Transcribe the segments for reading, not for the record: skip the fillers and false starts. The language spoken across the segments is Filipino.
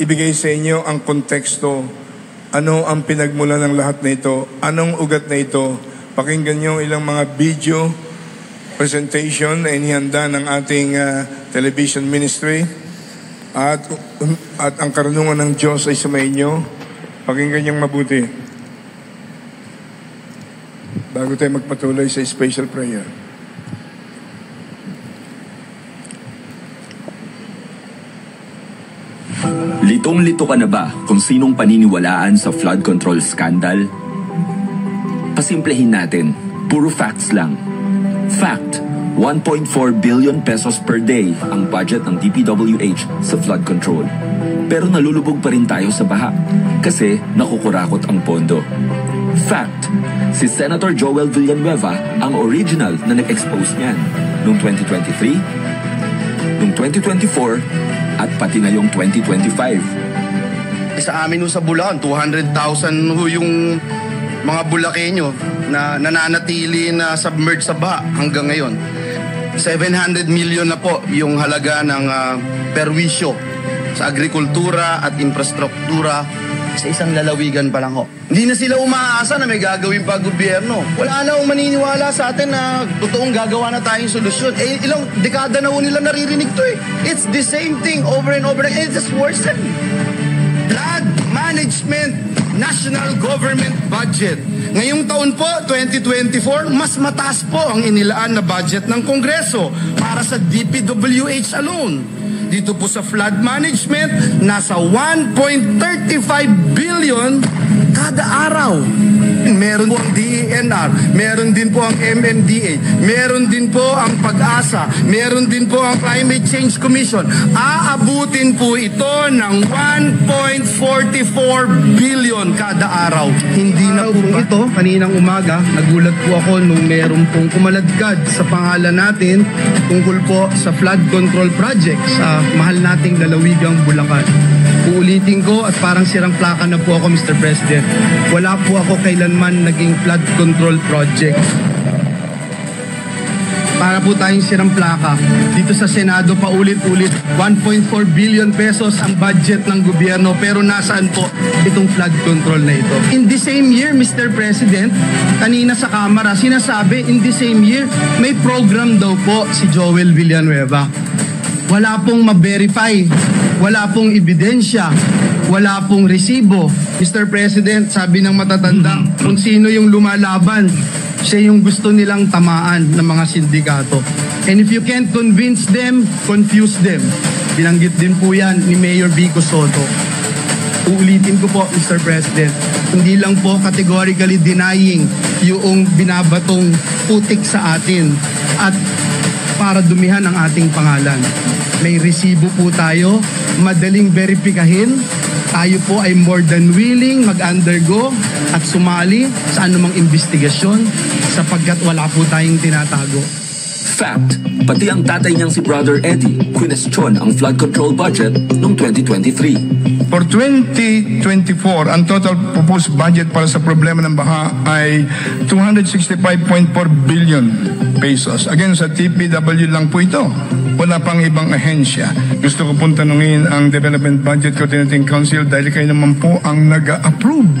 ibigay sa inyo ang konteksto, ano ang pinagmula ng lahat na ito, anong ugat na ito. Pakinggan nyo ilang mga video presentation na inihanda ng ating television ministry at ang karunungan ng Diyos ay sumainyo. Pakinggan niyong mabuti bago tayo magpatuloy sa special prayer. Litong-lito ka na ba kung sinong paniniwalaan sa flood control scandal? Pasimplehin natin, puro facts lang. Fact, 1.4 billion pesos per day ang budget ng DPWH sa flood control. Pero nalulubog pa rin tayo sa baha kasi nakukurakot ang pondo. Fact, si Senator Joel Villanueva ang original na nag-expose niyan noong 2023, noong 2024, at pati na yung 2025. Sa amin sa Bulacan, 200,000 yung mga Bulakenyo na nananatili na submerged sa baha hanggang ngayon. 700 million na po yung halaga ng perwisyo sa agrikultura at infrastruktura sa isang lalawigan pa lang ho. Hindi na sila umaasa na may gagawin pa gobyerno. Wala na akong maniniwala sa atin na totoong gagawa na tayong solusyon. Ilang dekada na ho nila naririnig to eh. It's the same thing over and over again. It's just worsen. Flood Management National Government Budget. Ngayong taon po, 2024, mas mataas po ang inilaan na budget ng Kongreso para sa DPWH alone. Dito po sa flood management, nasa 1.35 billion kada araw. Meron po ang DENR, meron din po ang MMDA, meron din po ang PAG-ASA, meron din po ang Climate Change Commission. Aabutin po ito ng 1.44 billion kada araw. Hindi na po ito, kaninang umaga, nagulat po ako nung meron pong kumaladkad sa pangalan natin tungkol po sa flood control project sa mahal nating lalawigang Bulacan. Uulitin ko at parang sirang plaka na po ako, Mr. President. Wala po ako kailanman naging flood control project. Para po tayong sirang plaka. Dito sa Senado paulit-ulit, 1.4 billion pesos ang budget ng gobyerno, pero nasaan po itong flood control na ito? In the same year, Mr. President, kanina sa Kamara, sinasabi in the same year, may program daw po si Joel Villanueva. Wala pong ma-verify, wala pong ebidensya, wala pong resibo. Mr. President, sabi ng matatanda, kung sino yung lumalaban, siya yung gusto nilang tamaan ng mga sindikato. And if you can't convince them, confuse them. Binanggit din po yan ni Mayor Vico Soto. Uulitin ko po, Mr. President, hindi lang po categorically denying yung binabatong putik sa atin at para dumihan ang ating pangalan. May resibo po tayo, madaling verifikahin. Tayo po ay more than willing mag-undergo at sumali sa anumang investigasyon sapagkat wala po tayong tinatago. Fact, pati ang tatay niyang si Brother Eddie kwinestyon ang flood control budget noong 2023. For 2024, ang total proposed budget para sa problema ng baha ay 265.4 billion pesos. Again, sa TPW lang po ito. Wala pang ibang ahensya. Gusto ko pong tanungin ang Development Budget Coordinating Council dahil kayo naman po ang nag-approve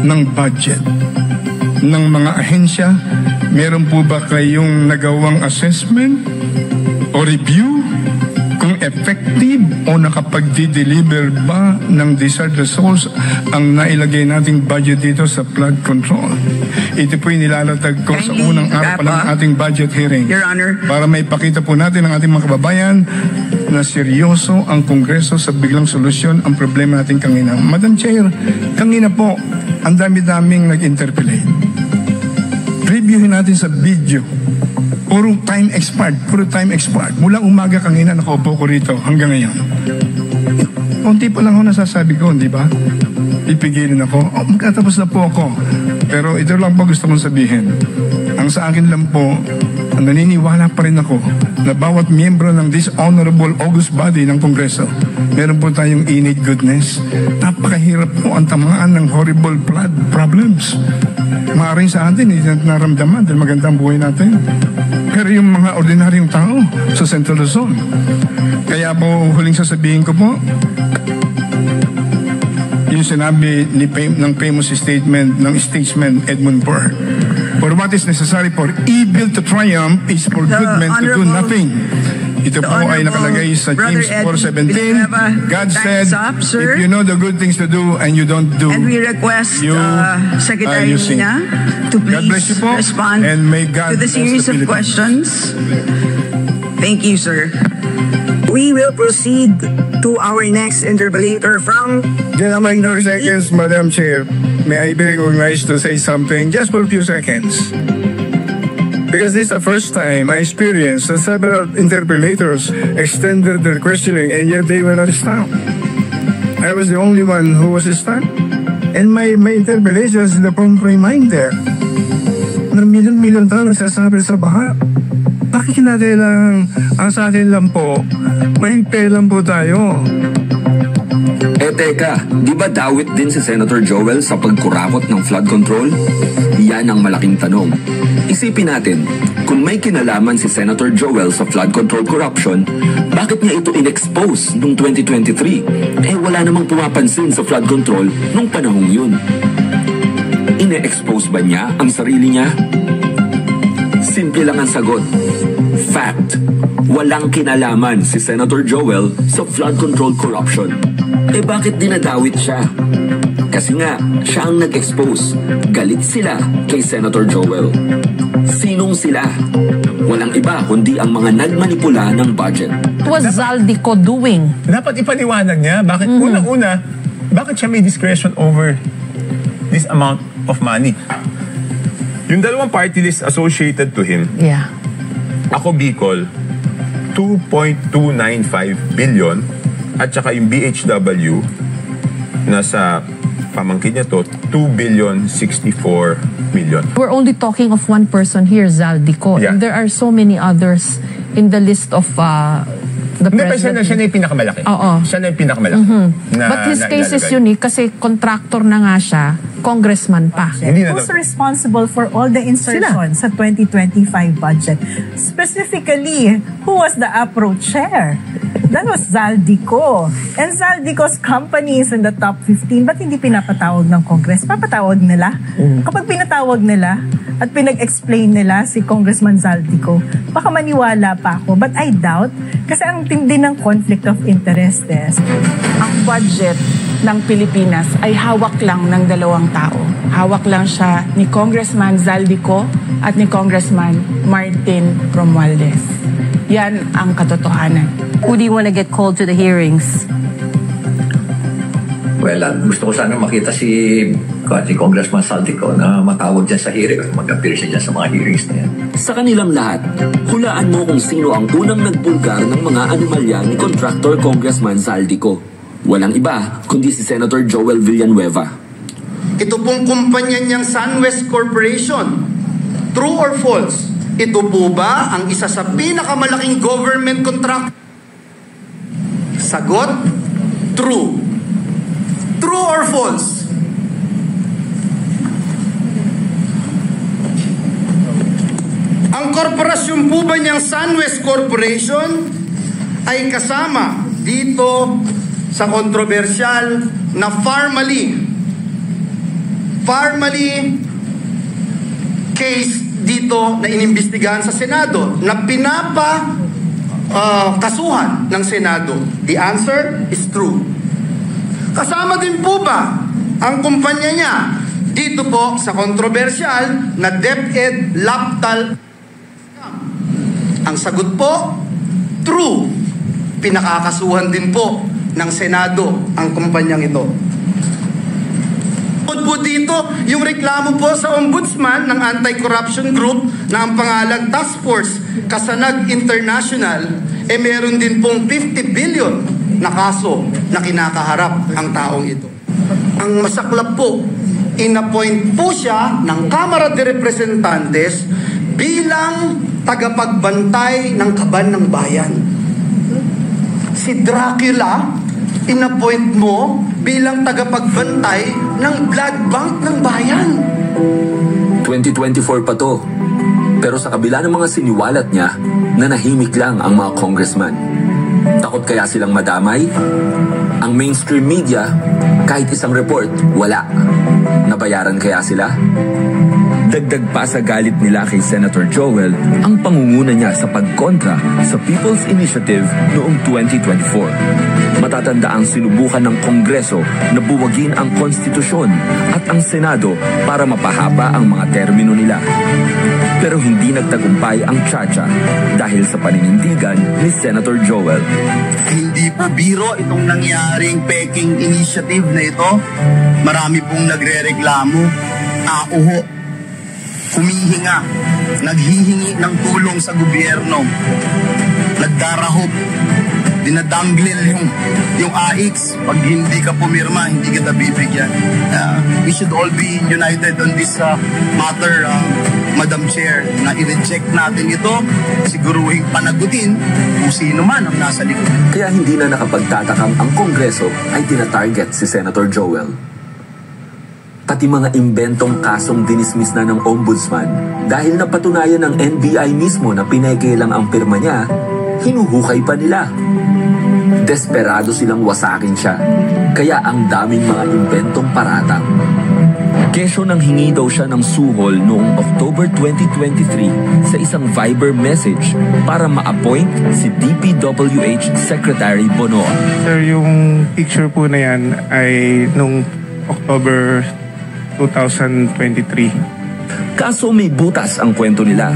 ng budget ng mga ahensya. Meron po ba kayong nagawang assessment o review kung effective o nakapag-deliver ba ng desired results ang nailagay nating budget dito sa flood control? Ito po yung nilalatag ko sa unang araw pa lang ng ating budget hearing. Your Honor. Para may pakita po natin ang ating mga kababayan na seryoso ang Kongreso sa biglang solusyon ang problema natin kanina. Madam Chair, kanina po, ang dami-daming nag-interpellate. Reviewin natin sa video. Puro time expired. Mula umaga kanina nakaupo ko rito hanggang ngayon. Kunti pa lang ako nasasabi ko, di ba? Ipigilin ako. Magkatapos na po ako. Pero ito lang po gusto kong sabihin. Ang sa akin lang po, naniniwala pa rin ako na bawat miyembro ng this honorable august body ng Kongreso, meron po tayong innate goodness. Napakahirap po ang tamaan ng horrible flood problems. Maaaring sa atin, hindi natin naramdaman dahil magandang buhay natin. Pero yung mga ordinaryong tao sa Central Luzon. Kaya po, huling sasabihin ko po, sinabi ng famous statement ng statesman Edmund Burke. For what is necessary for evil to triumph is for good men to do nothing. Ito po ay nakalagay sa James 4:17. God said, if you know the good things to do and you don't do, and we request you Secretary sin. Nina to God bless you please po, respond and may God to the bless series the of Philippines. questions. Thank you, sir. We will proceed to our next interpellator from Gentlemen, 30 seconds, Madam Chair. May I be recognized to say something just for a few seconds? Because this is the first time I experienced that several interpellators extended their questioning and yet they were not stopped. I was the only one who was stopped. And my interpellation is the prompt reminder na milyon-milyon tao nagsasabi sa baha. Bakit natin lang, ang sa atin lang po, mahigpit lang po tayo. Teka, di ba dawit din si Senator Joel sa pagkurakot ng flood control? Yan ang malaking tanong. Isipin natin, kung may kinalaman si Senator Joel sa flood control corruption, bakit niya ito in-expose noong 2023? Wala namang pumapansin sa flood control nung panahong yun. Ine-expose ba niya ang sarili niya? Simple lang ang sagot. Fact. Walang kinalaman si Senator Joel sa flood control corruption. Bakit dinadawit siya? Kasi nga, siya ang nag-expose. Galit sila kay Senator Joel. Sinong sila? Walang iba kundi ang mga nagmanipula ng budget. What was Zaldico doing? Dapat ipaliwanag niya bakit unang-una, bakit siya may discretion over this amount of money. Yung dalawang party list associated to him, Yeah. Ako Bicol, 2.295 billion at saka yung BHW, nasa pamangkin niya to, 2.064 billion. We're only talking of one person here, Zaldico. Yeah. And there are so many others in the list of the Hindi pa siya president. na yung pinakamalaki. Oo. Siya na yung pinakamalaki. But his case is ilalagay. unique kasi contractor na nga siya, congressman pa. Hindi na Who's responsible for all the insertions sa 2025 budget? Specifically, who was the APRO chair? That was Zaldico. And Zaldico's company is in the top 15. Ba't hindi pinapatawag ng Congress? Papatawag nila. Kapag pinatawag nila at pinag-explain nila si Congressman Zaldico, baka maniwala pa ako. But I doubt, kasi ang tindi ng conflict of interest. Ang budget ng Pilipinas ay hawak lang ng dalawang tao. Hawak lang siya ni Congressman Zaldico at ni Congressman Martin Romualdez. Yan ang katotohanan. Who do you want to get called to the hearings? Well, gusto ko sana makita si Congressman Zaldico na matawag dyan sa hearing at mag-appear siya dyan sa mga hearings na yan. Sa kanilang lahat, hulaan mo kung sino ang unang nagbulgar ng mga anomalya ni Contractor Congressman Zaldico. Walang iba kundi si Senator Joel Villanueva. Ito pong kumpanya niyang SunWest Corporation. True or false? Ito po ba ang isa sa pinakamalaking government contract? Sagot, true. True or false? Ang korporasyon po ba niyang SunWest Corporation ay kasama dito sa kontrobersyal na Farmally case dito na inimbestigahan sa Senado na kasuhan ng Senado? The answer is true. Kasama din po ba ang kumpanya niya dito po sa kontrobersyal na DepEd Laptal? Ang sagot po, true. Pinakakasuhan din po ng Senado ang kumpanyang ito. Po dito yung reklamo po sa ombudsman ng anti-corruption group na ang pangalan Task Force Kasanag International, meron din pong 50 billion na kaso na kinakaharap ang taong ito. Ang masaklap po, inappoint po siya ng Kamara de Representantes bilang tagapagbantay ng kaban ng bayan. Si Dracula, inappoint mo bilang tagapagbantay ng blood bank ng bayan. 2024 pa to. Pero sa kabila ng mga siniwalat niya, nanahimik lang ang mga congressman. Takot kaya silang madamay? Ang Ang mainstream media, kahit isang report, wala. Nabayaran kaya sila? Dagdag pa sa galit nila kay Senator Joel ang pangunguna niya sa pagkontra sa People's Initiative noong 2024. Matatanda ang sinubukan ng Kongreso na buwagin ang konstitusyon at ang Senado para mapahaba ang mga termino nila. Pero hindi nagtagumpay ang tsatsya dahil sa paninindigan ni Senator Joel. Hindi po biro itong nangyaring peking initiative na ito. Marami pong nagre-reklamo. Uho, humihinga, naghihingi ng tulong sa gobyerno, nagdarahop, dinadanglil yung AIX. Pag hindi ka pumirma, hindi kita bibigyan. We should all be united on this matter, Madam Chair, na i-reject natin ito, siguruhin panagutin kung sino man ang nasa likod. Kaya hindi na nakapagtatakang ang Kongreso ay tina-target si Senator Joel. Pati mga imbentong kasong dinismiss na ng Ombudsman dahil napatunayan ng NBI mismo na pineke lang ang pirma niya, hinuhukay pa nila. Desperado silang wasakin siya, kaya ang daming mga imbentong paratang. Kesyo nang hingi daw siya ng suhol noong October 2023 sa isang Viber message para ma-appoint si DPWH Secretary Bonoa. Sir, yung picture po na yan ay nung October 2023. Kaso may butas ang kwento nila.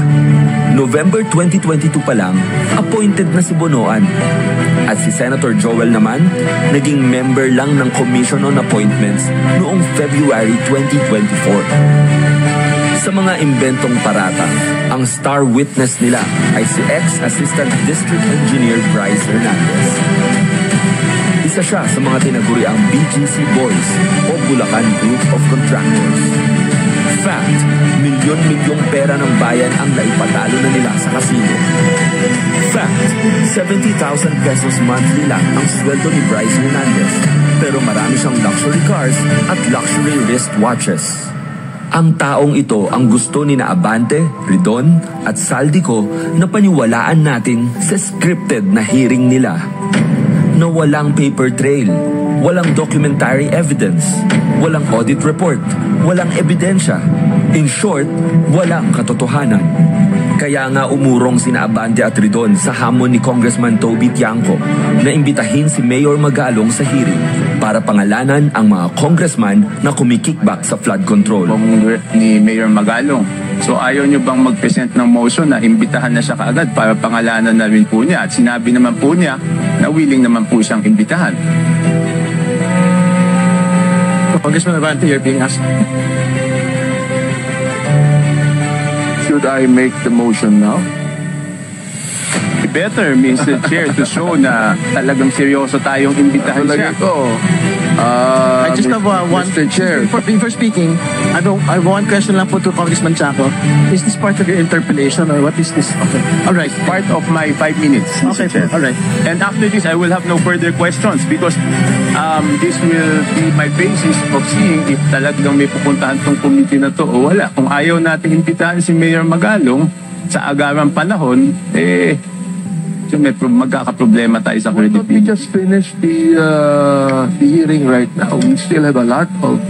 November 2022 pa lang, appointed na si Bonoan. At si Senator Joel naman, naging member lang ng Commission on Appointments noong February 2024. Sa mga imbentong paratang, ang star witness nila ay si ex-Assistant District Engineer Bryce Hernandez. Isa siya sa mga tinaguriang BGC Boys o Bulacan Group of Contractors. Fact, milyon-milyong pera ng bayan ang naipatalo na nila sa kasino. Fact, 70,000 pesos monthly lang ang sweldo ni Bryce Hernandez, pero marami siyang luxury cars at luxury wristwatches. Ang taong ito ang gusto ni na Abante, Ridon at Saldico na paniwalaan natin sa scripted na hearing nila. Na walang paper trail, walang documentary evidence, walang audit report, walang ebidensya. In short, walang katotohanan. Kaya nga umurong sina Abante at Ridon sa hamon ni Congressman Toby Tiangco na imbitahin si Mayor Magalong sa hearing para pangalanan ang mga congressman na kumikickback sa flood control. Ni Mayor Magalong. So ayaw nyo bang mag-present ng motion na imbitahan na siya kaagad para pangalanan na rin po niya? At sinabi naman po niya na willing naman po siyang imbitahan. Congressman Abante, you're being asked. Should I make the motion now? Better, Mr. Chair, to show na talagang seryoso tayong imbitahan siya. I just have one. Mr. Chair. Before speaking, I have one question lang po to Congressman Chaco. Is this part of your interpellation or what is this? Okay. All right, part of my 5 minutes, Mr. Chair. All right. And after this, I will have no further questions because this will be my basis of seeing if talagang may pupuntahan tong committee na to o wala. Kung ayaw natin imbitahan si Mayor Magalong sa agarang panahon, so magkakaproblema tayo sa credibility. We just finished the hearing right now. We still have a lot of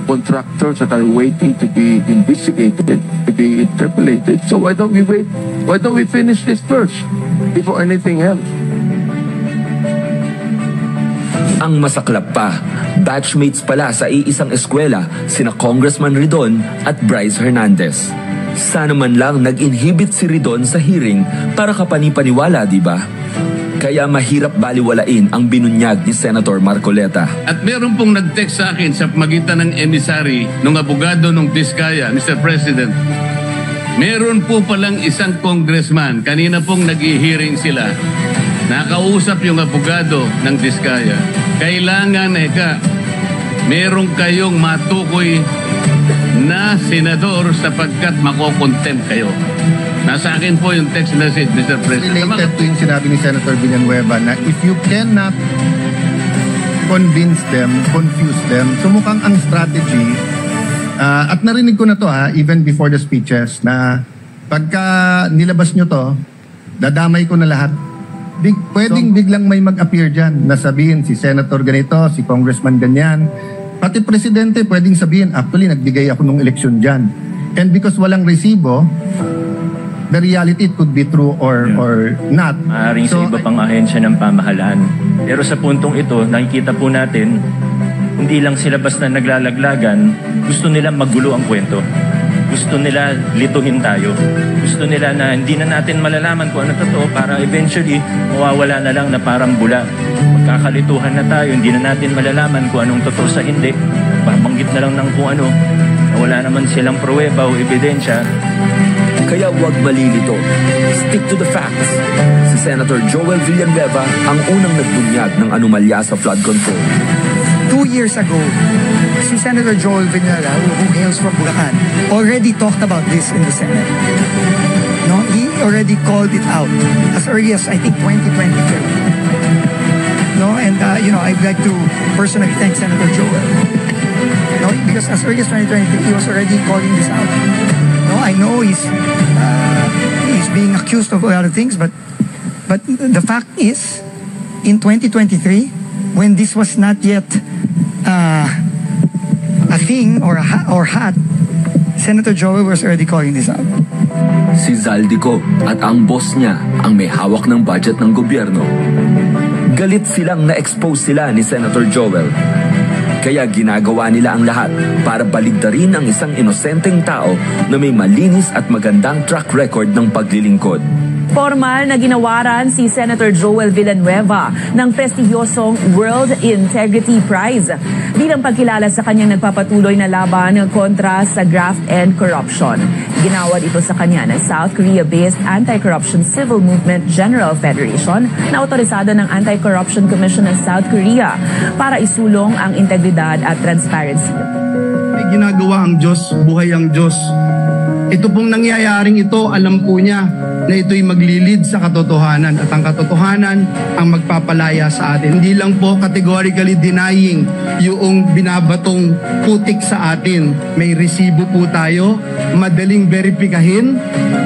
contractors that are waiting to be investigated, to be interpolated. So why don't we wait? Why don't we finish this first before anything else? Ang masaklap pa, batchmates pala sa iisang eskwela sina Congressman Ridon at Bryce Hernandez. Sana man lang nag-inhibit si Ridon sa hearing para kapanipaniwala, di ba? Kaya mahirap baliwalain ang binunyag ni Senator Marcoleta. At meron pong nag-text sa akin sa magitan ng emissary ng abogado ng Diskaya, Mr. President. Meron po palang isang congressman, kanina pong nag-i-hearing sila. Nakausap yung abogado ng Diskaya. Kailangan, meron kayong matukoy na senador sapagkat makokontempt kayo. Nasa akin po yung text message, Mr. President. Related to yung sinabi ni Senator Villanueva na if you cannot convince them, confuse them, so mukhang ang strategy, at narinig ko na to even before the speeches, na pagka nilabas nyo to, dadamay ko na lahat. Pwedeng biglang may mag-appear dyan na sabihin si Senator ganito, si Congressman ganyan. Pati Presidente pwedeng sabihin, actually nagbigay ako nung eleksyon dyan. And because walang resibo, the reality it could be true or not. Maaaring sa iba pang ahensya ng pamahalaan. Pero sa puntong ito, nakikita po natin, hindi lang sila basta naglalaglagan, gusto nila magulo ang kwento. Gusto nila lituhin tayo. Gusto nila na hindi na natin malalaman kung ano totoo para eventually mawawala na lang na parang bula. Magkakalituhan na tayo, hindi na natin malalaman kung anong totoo sa hindi. Babanggit na lang ng kung ano na wala naman silang pruweba o ebidensya. Kaya huwag malilito. Stick to the facts. Si Senator Joel Villanueva ang unang nagbunyag ng anomalya sa flood control. 2 years ago, si Senator Joel Villanueva, who hails from Bulacan, already talked about this in the Senate. No, he already called it out as early as I think 2023. No, and I'd like to personally thank Senator Joel. No, because as early as 2023, he was already calling this out. No, I know he's being accused of a lot of things, but the fact is, in 2023, when this was not yet a thing or hat, Senator Joel was already calling this out. Si Zaldico at ang boss niya ang may hawak ng budget ng gobyerno. Galit silang na-expose sila ni Senator Joel. Kaya ginagawa nila ang lahat para baligtarin ang isang inosenteng tao na may malinis at magandang track record ng paglilingkod. Formal na ginawaran si Senator Joel Villanueva ng prestigyosong World Integrity Prize bilang pagkilala sa kanyang nagpapatuloy na laban kontra sa graft and corruption. Ginawad ito sa kanya ng South Korea-based Anti-Corruption Civil Movement General Federation na otorisado ng Anti-Corruption Commission ng South Korea para isulong ang integridad at transparency. May ginagawa ang Diyos, buhay ang Diyos. Ito pong nangyayaring ito, alam po niya na ito'y maglilid sa katotohanan at ang katotohanan ang magpapalaya sa atin. Hindi lang po categorically denying yung binabatong putik sa atin. May resibo po tayo, madaling verifikahin.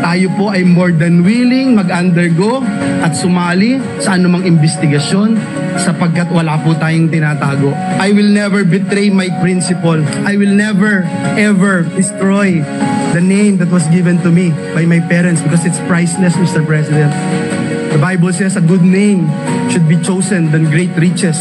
Tayo po ay more than willing mag-undergo at sumali sa anumang investigasyon sapagkat wala po tayong tinatago. I will never betray my principle. I will never ever destroy the name that was given to me by my parents because it's priceless, Mr. President. The Bible says a good name should be chosen than great riches.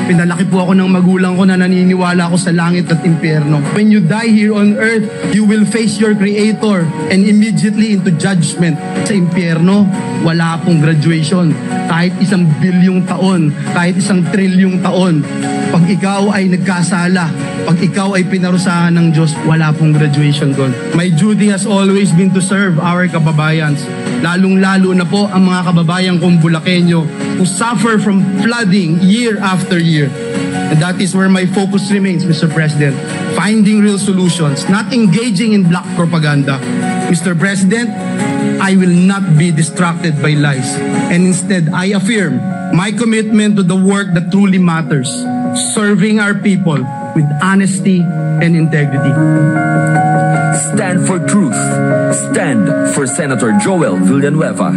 Pinalaki po ako ng magulang ko na naniniwala ako sa langit at impyerno. When you die here on earth, you will face your Creator and immediately into judgment. Sa impyerno, wala pong graduation. Kahit 1 bilyong taon, kahit 1 trilyong taon, pag ikaw ay nagkasala, pag ikaw ay pinarusahan ng Diyos, wala pong graduation doon. My duty has always been to serve our kababayans. Lalong-lalo na po ang mga kababayan kong Bulakenyo who suffer from flooding year after year. And that is where my focus remains, Mr. President. Finding real solutions, not engaging in black propaganda. Mr. President, I will not be distracted by lies. And instead, I affirm my commitment to the work that truly matters, serving our people with honesty and integrity. Stand for truth. Stand for Senator Joel Villanueva.